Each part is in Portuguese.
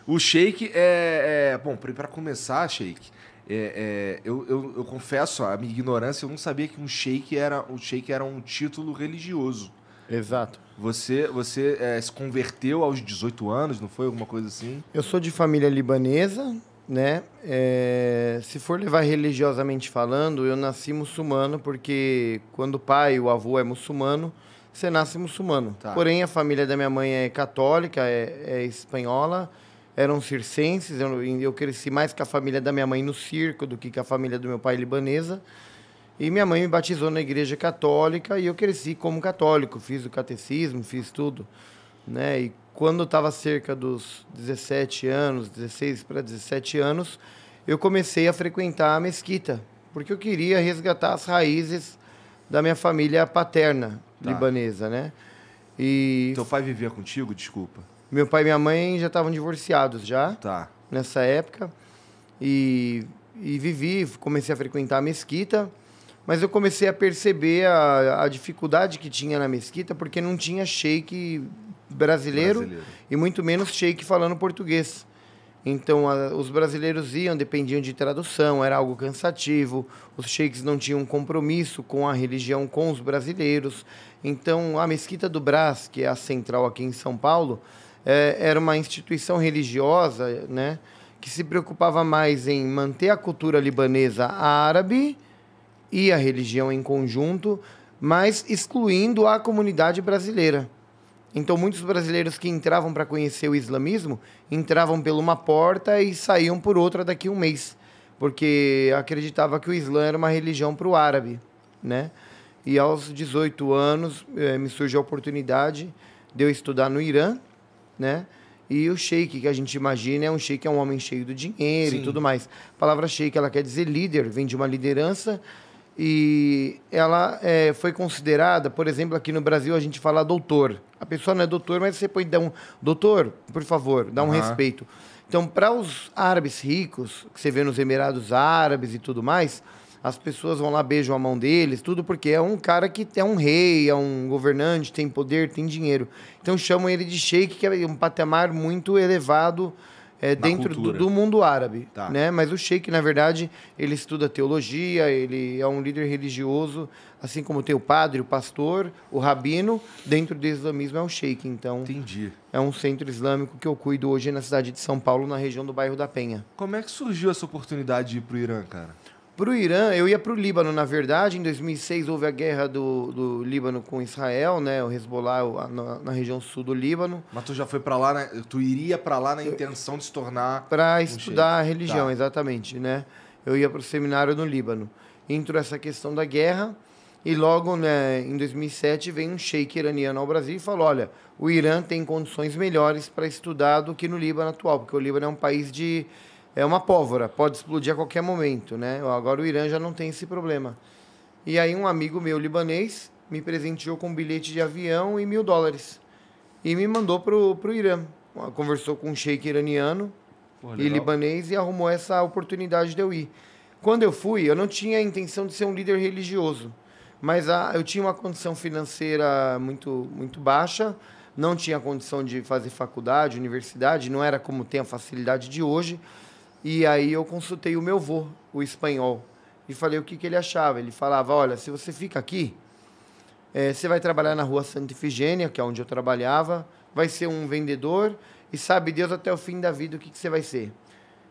O shake bom, para começar, shake, eu confesso a minha ignorância, eu não sabia que um shake era um título religioso. Exato. Você se converteu aos 18 anos, não foi alguma coisa assim? Eu sou de família libanesa, né? Se for levar religiosamente falando, eu nasci muçulmano porque quando o pai, o avô é muçulmano, você nasce muçulmano. Tá. Porém, a família da minha mãe é católica, é espanhola, eram circenses. Eu cresci mais com a família da minha mãe no circo do que com a família do meu pai libanesa. E minha mãe me batizou na igreja católica e eu cresci como católico, fiz o catecismo, fiz tudo, né? E quando eu estava cerca dos 17 anos, 16 para 17 anos, eu comecei a frequentar a mesquita, porque eu queria resgatar as raízes da minha família paterna libanesa, né? E Teu pai vivia contigo? Desculpa. meu pai e minha mãe já estavam divorciados Tá. nessa época. E comecei a frequentar a mesquita, mas eu comecei a perceber a dificuldade que tinha na mesquita, porque não tinha sheik brasileiro e muito menos sheik falando português. Então, os brasileiros dependiam de tradução, era algo cansativo. Os sheiks não tinham compromisso com a religião, com os brasileiros. Então, a Mesquita do Brás, que é a central aqui em São Paulo, era uma instituição religiosa, né, que se preocupava mais em manter a cultura libanesa árabe e a religião em conjunto, mas excluindo a comunidade brasileira. Então, muitos brasileiros que entravam para conhecer o islamismo, entravam por uma porta e saíam por outra daqui a um mês, porque acreditava que o Islã era uma religião para o árabe, né? E aos 18 anos, me surgiu a oportunidade de eu estudar no Irã, né? E o sheik, que a gente imagina, é um homem cheio do dinheiro e tudo mais. A palavra sheik, ela quer dizer líder, vem de uma liderança. E ela foi considerada, por exemplo, aqui no Brasil a gente fala doutor. A pessoa não é doutor, mas você pode dar um... Doutor, por favor, dá um respeito. Então, para os árabes ricos, que você vê nos Emirados Árabes e tudo mais, as pessoas vão lá, beijam a mão deles, tudo porque é um cara que é um rei, é um governante, tem poder, tem dinheiro. Então, chamam ele de sheik, que é um patamar muito elevado dentro do mundo árabe, né? Mas o sheik, na verdade, ele estuda teologia, ele é um líder religioso, assim como tem o padre, o pastor, o rabino, dentro do islamismo é um sheik. Então, entendi. É um centro islâmico que eu cuido hoje na cidade de São Paulo, na região do bairro da Penha. Como é que surgiu essa oportunidade de ir pro Irã, cara? Pro Irã, eu ia pro Líbano, na verdade. Em 2006 houve a guerra do Líbano com Israel, né? O Hezbollah na região sul do Líbano. Mas tu já foi para lá, né? Tu iria para lá na intenção de se tornar... Para estudar a religião, exatamente, né? Eu ia pro seminário no Líbano. Entrou essa questão da guerra e logo, né, em 2007, veio um sheik iraniano ao Brasil e falou, olha, o Irã tem condições melhores para estudar do que no Líbano atual, porque o Líbano é um país de... É uma pólvora, pode explodir a qualquer momento, né? Agora o Irã já não tem esse problema. E aí um amigo meu libanês me presenteou com um bilhete de avião e $1.000. E me mandou pro Irã. Conversou com um sheik iraniano e libanês e arrumou essa oportunidade de eu ir. Quando eu fui, eu não tinha a intenção de ser um líder religioso. Mas eu tinha uma condição financeira muito, muito baixa, não tinha condição de fazer faculdade, universidade, não era como tem a facilidade de hoje. E aí eu consultei o meu avô, o espanhol, e falei o que ele achava. Ele falava, olha, se você fica aqui, você vai trabalhar na rua Santa Ifigênia, que é onde eu trabalhava, vai ser um vendedor, e sabe Deus até o fim da vida o que você vai ser.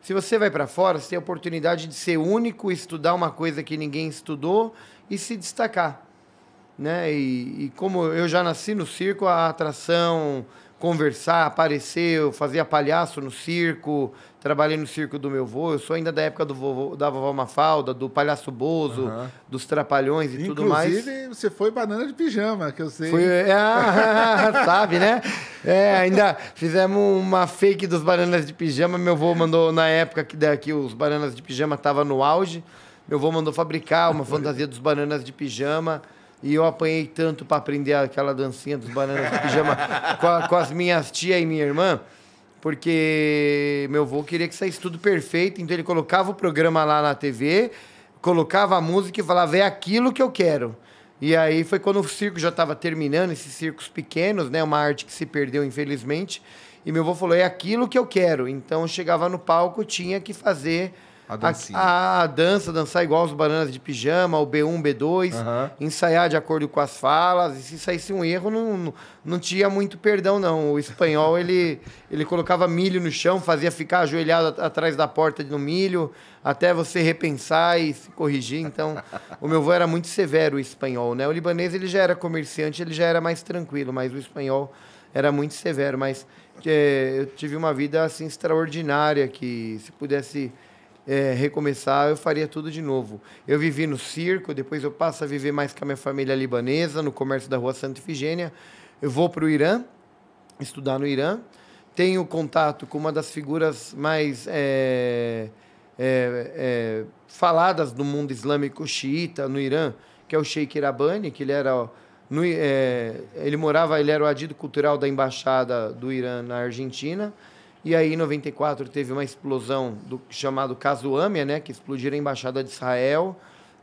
Se você vai para fora, você tem a oportunidade de ser único, estudar uma coisa que ninguém estudou e se destacar, né? E como eu já nasci no circo, a atração... conversar, aparecer, eu fazia palhaço no circo, trabalhei no circo do meu avô, eu sou ainda da época da vovó Mafalda, do Palhaço Bozo, dos Trapalhões e tudo mais. Inclusive, você foi Banana de Pijama, que eu sei. Sabe, né? Ainda fizemos uma fake dos Bananas de Pijama, meu avô mandou, na época que os Bananas de Pijama estavam no auge, meu avô mandou fabricar uma fantasia dos Bananas de Pijama. E eu apanhei tanto para aprender aquela dancinha dos Bananas de Pijama com as minhas tia e minha irmã, porque meu avô queria que saísse tudo perfeito, então ele colocava o programa lá na TV, colocava a música e falava, é aquilo que eu quero. E aí foi quando o circo já estava terminando, esses circos pequenos, né, uma arte que se perdeu, infelizmente, E meu avô falou, é aquilo que eu quero. Então, eu chegava no palco, tinha que fazer a dança, dançar igual os Bananas de Pijama, o B1, B2, ensaiar de acordo com as falas. E se saísse um erro, não tinha muito perdão, não. O espanhol, ele colocava milho no chão, fazia ficar ajoelhado atrás da porta no milho, até você repensar e se corrigir. Então, o meu avô era muito severo, o espanhol, né? O libanês, ele já era comerciante, ele já era mais tranquilo, mas o espanhol era muito severo. Mas eu tive uma vida, assim, extraordinária, que se pudesse recomeçar, eu faria tudo de novo. Eu vivi no circo, depois eu passo a viver mais com a minha família libanesa, no comércio da Rua Santa Efigênia. Eu vou para o Irã, estudar no Irã. Tenho contato com uma das figuras mais faladas do mundo islâmico xiita no Irã, que é o Sheikh Irabani, que ele era... ele era o adido cultural da embaixada do Irã na Argentina. E aí, em 94, teve uma explosão chamado caso AMIA, né, que explodiram a embaixada de Israel.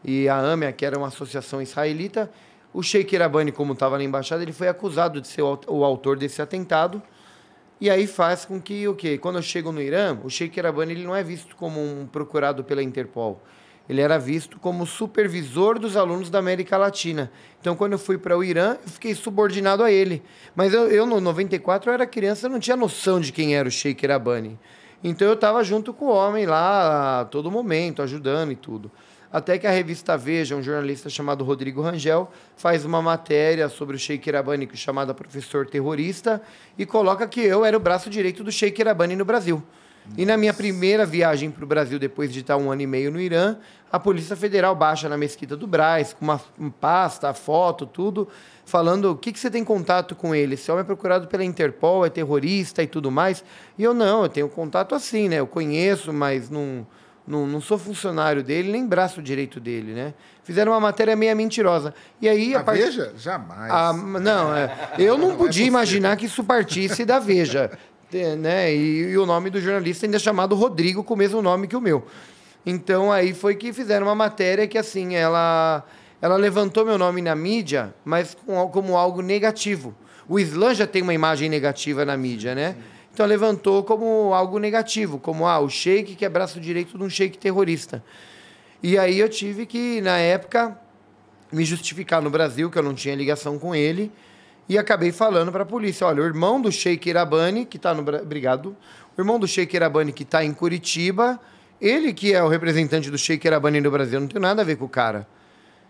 E a AMIA, que era uma associação israelita, o Sheikh Irabani, como estava na embaixada, ele foi acusado de ser o autor desse atentado. E aí faz com que, quando eu chego no Irã, o Sheikh Irabani ele não é visto como um procurado pela Interpol. Ele era visto como supervisor dos alunos da América Latina. Então, quando eu fui para o Irã, eu fiquei subordinado a ele. Mas eu no 94, eu era criança, eu não tinha noção de quem era o Sheikh Irabani. Então, eu estava junto com o homem lá, a todo momento, ajudando e tudo. Até que a revista Veja, um jornalista chamado Rodrigo Rangel, faz uma matéria sobre o Sheikh Irabani, chamada Professor Terrorista, e coloca que eu era o braço direito do Sheikh Irabani no Brasil. E na minha primeira viagem para o Brasil, depois de estar 1 ano e meio no Irã, a Polícia Federal baixa na Mesquita do Brás, com uma pasta, foto, tudo, falando o que você tem contato com ele. Esse homem é procurado pela Interpol, é terrorista e tudo mais. E eu tenho contato assim, né? Eu conheço, mas não sou funcionário dele, nem braço direito dele, né? Fizeram uma matéria meio mentirosa. E aí, Veja? Jamais. Eu não podia imaginar que isso partisse da Veja. Né? E o nome do jornalista ainda é chamado Rodrigo, com o mesmo nome que o meu. Então, aí foi que fizeram uma matéria que, assim, ela levantou meu nome na mídia, mas como algo negativo. O Islã já tem uma imagem negativa na mídia, né? Sim. Então, levantou como algo negativo, como o sheik que é braço direito de um sheik terrorista. E aí eu tive que, na época, me justificar no Brasil, que eu não tinha ligação com ele. E acabei falando para a polícia, olha, o irmão do Sheikh Irabani, que está no... Obrigado. O irmão do Sheikh Irabani, que está em Curitiba, ele que é o representante do Sheikh Irabani no Brasil, não tem nada a ver com o cara.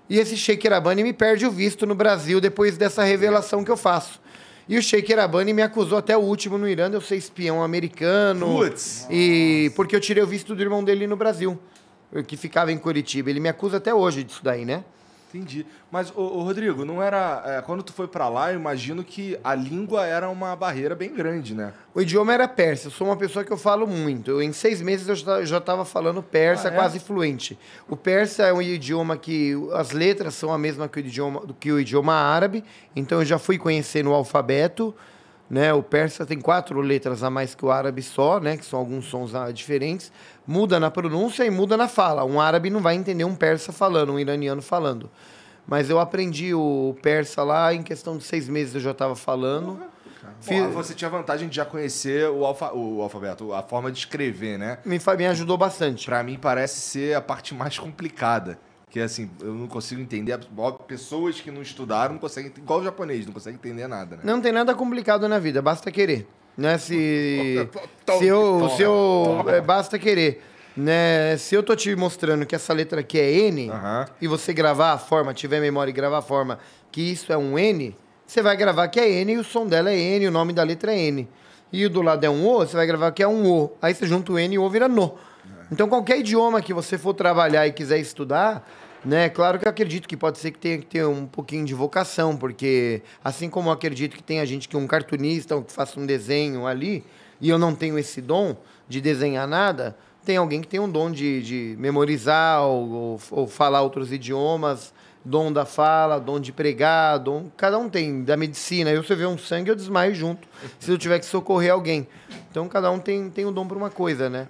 E esse Sheikh Irabani me perde o visto no Brasil depois dessa revelação que eu faço. E o Sheikh Irabani me acusou até o último no Irã de eu ser espião americano. Putz! Porque eu tirei o visto do irmão dele no Brasil, que ficava em Curitiba. Ele me acusa até hoje disso daí, né? Entendi. Mas, Rodrigo, não era... quando tu foi pra lá, eu imagino que a língua era uma barreira bem grande, né? O idioma era persa. Eu sou uma pessoa que eu falo muito. Em 6 meses eu já estava falando persa quase fluente. O persa é um idioma que as letras são a mesma que o idioma árabe. Então eu já fui conhecendo o alfabeto, né? O persa tem 4 letras a mais que o árabe só, né? Que são alguns sons diferentes. Muda na pronúncia e muda na fala. Um árabe não vai entender um persa falando, um iraniano falando. Mas eu aprendi o persa lá, em questão de 6 meses eu já estava falando. Bom, você tinha vantagem de já conhecer o alfabeto, a forma de escrever, né? Me ajudou bastante. Para mim parece ser a parte mais complicada. Que assim, eu não consigo entender. Pessoas que não estudaram não conseguem, igual o japonês, não conseguem entender nada, né? Não tem nada complicado na vida, basta querer. Né? Basta querer. Né? Se eu tô te mostrando que essa letra aqui é N, e você gravar a forma, tiver memória e gravar a forma, que isso é um N, você vai gravar que é N e o som dela é N, o nome da letra é N. E o do lado é um O, você vai gravar que é um O. Aí você junta o N e o O vira No. Então, qualquer idioma que você for trabalhar e quiser estudar, né? Claro que eu acredito que pode ser que tenha que ter um pouquinho de vocação, porque assim como eu acredito que tem a gente que é um cartunista, ou que faça um desenho ali, e eu não tenho esse dom de desenhar nada, tem alguém que tem um dom de memorizar ou falar outros idiomas, dom da fala, dom de pregar, cada um tem, da medicina. Eu, se eu ver um sangue, eu desmaio junto, se eu tiver que socorrer alguém. Então, cada um tem um dom para uma coisa, né?